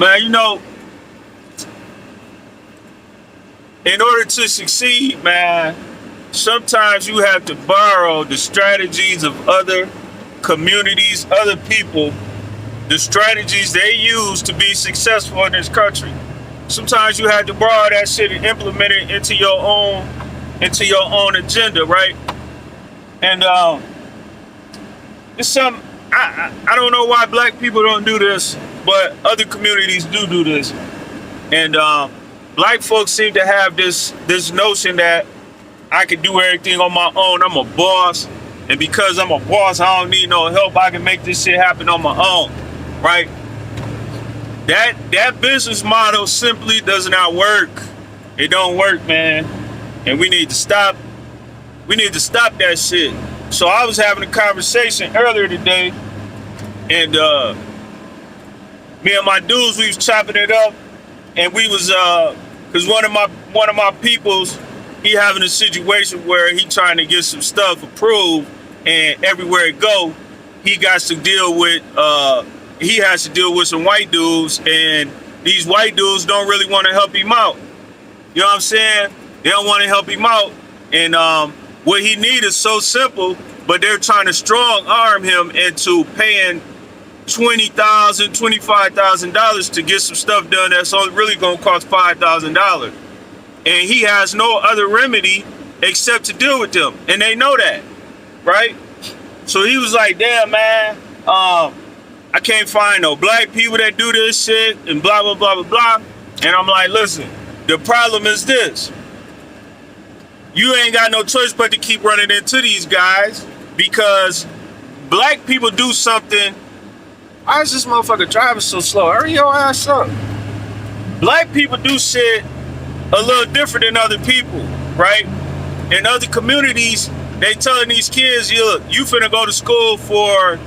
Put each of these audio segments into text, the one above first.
Man, in order to succeed, man, sometimes you have to borrow the strategies of other communities, other people, the strategies they use to be successful in this country. Sometimes you have to borrow that shit and implement it into your own agenda, right? And it's some I don't know why black people don't do this, but other communities do this. And black folks seem to have this notion that I can do everything on my own. I'm a boss, and because I'm a boss, I don't need no help. I can make this shit happen on my own, right? That business model simply does not work. It don't work, man. And we need to stop. We need to stop that shit. So I was having a conversation earlier today, and me and my dudes, we was chopping it up, and we was cause one of my peoples, he having a situation where he trying to get some stuff approved, and everywhere it go, he got to deal with he has to deal with some white dudes, and these white dudes don't really want to help him out. You know what I'm saying? They don't want to help him out, and what he needs is so simple, but they're trying to strong arm him into paying $20,000, $25,000 to get some stuff done that's only really gonna cost $5,000. And he has no other remedy except to deal with them. And they know that, right? So he was like, damn, man, I can't find no black people that do this shit and blah, blah, blah, blah, blah. And I'm like, listen, the problem is this. You ain't got no choice but to keep running into these guys, because black people do something. Why is this motherfucker driving so slow? Hurry your ass up. Black people do shit a little different than other people, right? In other communities, they telling these kids, look, you finna go to school for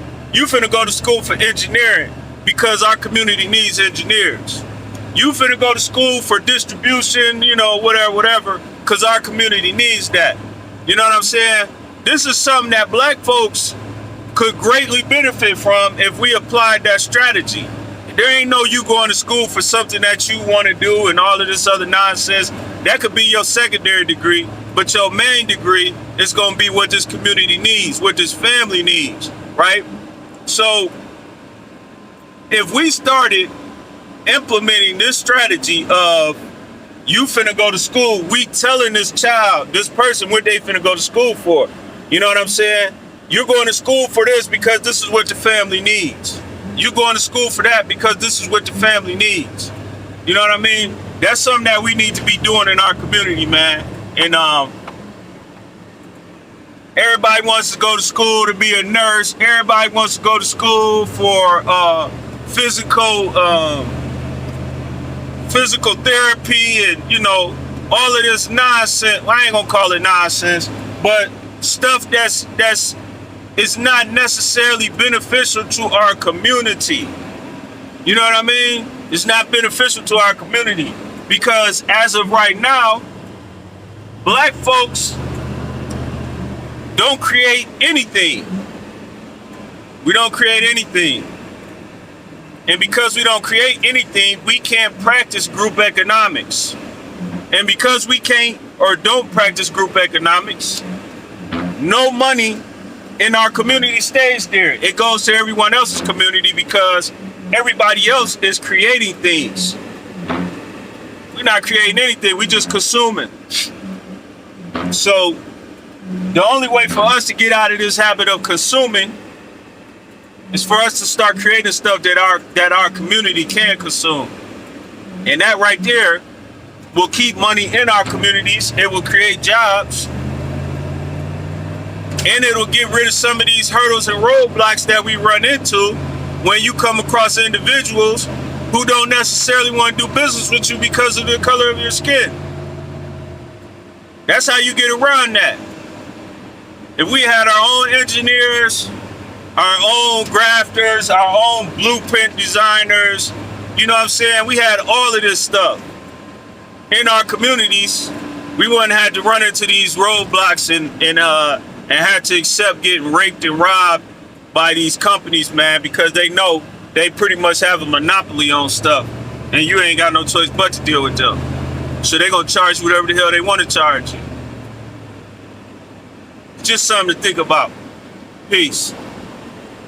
engineering because our community needs engineers. You finna go to school for distribution, whatever, because our community needs that. You know what I'm saying? This is something that black folks could greatly benefit from if we applied that strategy. There ain't no you going to school for something that you want to do and all of this other nonsense. That could be your secondary degree, but your main degree is going to be what this community needs, what this family needs, right? So if we started implementing this strategy of you finna go to school, we telling this person what they finna go to school for. You know what I'm saying? You're going to school for this because this is what your family needs. You're going to school for that because this is what your family needs. You know what I mean? That's something that we need to be doing in our community, man. And everybody wants to go to school to be a nurse. Everybody wants to go to school for physical therapy and, all of this nonsense. Well, I ain't gonna call it nonsense, but stuff that's is not necessarily beneficial to our community. You know what I mean? It's not beneficial to our community because as of right now, black folks don't create anything. We don't create anything. And because we don't create anything, we can't practice group economics. And because we can't or don't practice group economics, no money in our community stays there. It goes to everyone else's community because everybody else is creating things. We're not creating anything, we just consuming. So the only way for us to get out of this habit of consuming is for us to start creating stuff that our community can consume. And that right there will keep money in our communities. It will create jobs. And it'll get rid of some of these hurdles and roadblocks that we run into when you come across individuals who don't necessarily want to do business with you because of the color of your skin. That's how you get around that. If we had our own engineers, our own grafters, our own blueprint designers, you know what I'm saying? We had all of this stuff in our communities. We wouldn't have to run into these roadblocks and had to accept getting raped and robbed by these companies, man, because they know they pretty much have a monopoly on stuff. and you ain't got no choice but to deal with them. So they gonna charge you whatever the hell they want to charge you. Just something to think about. Peace.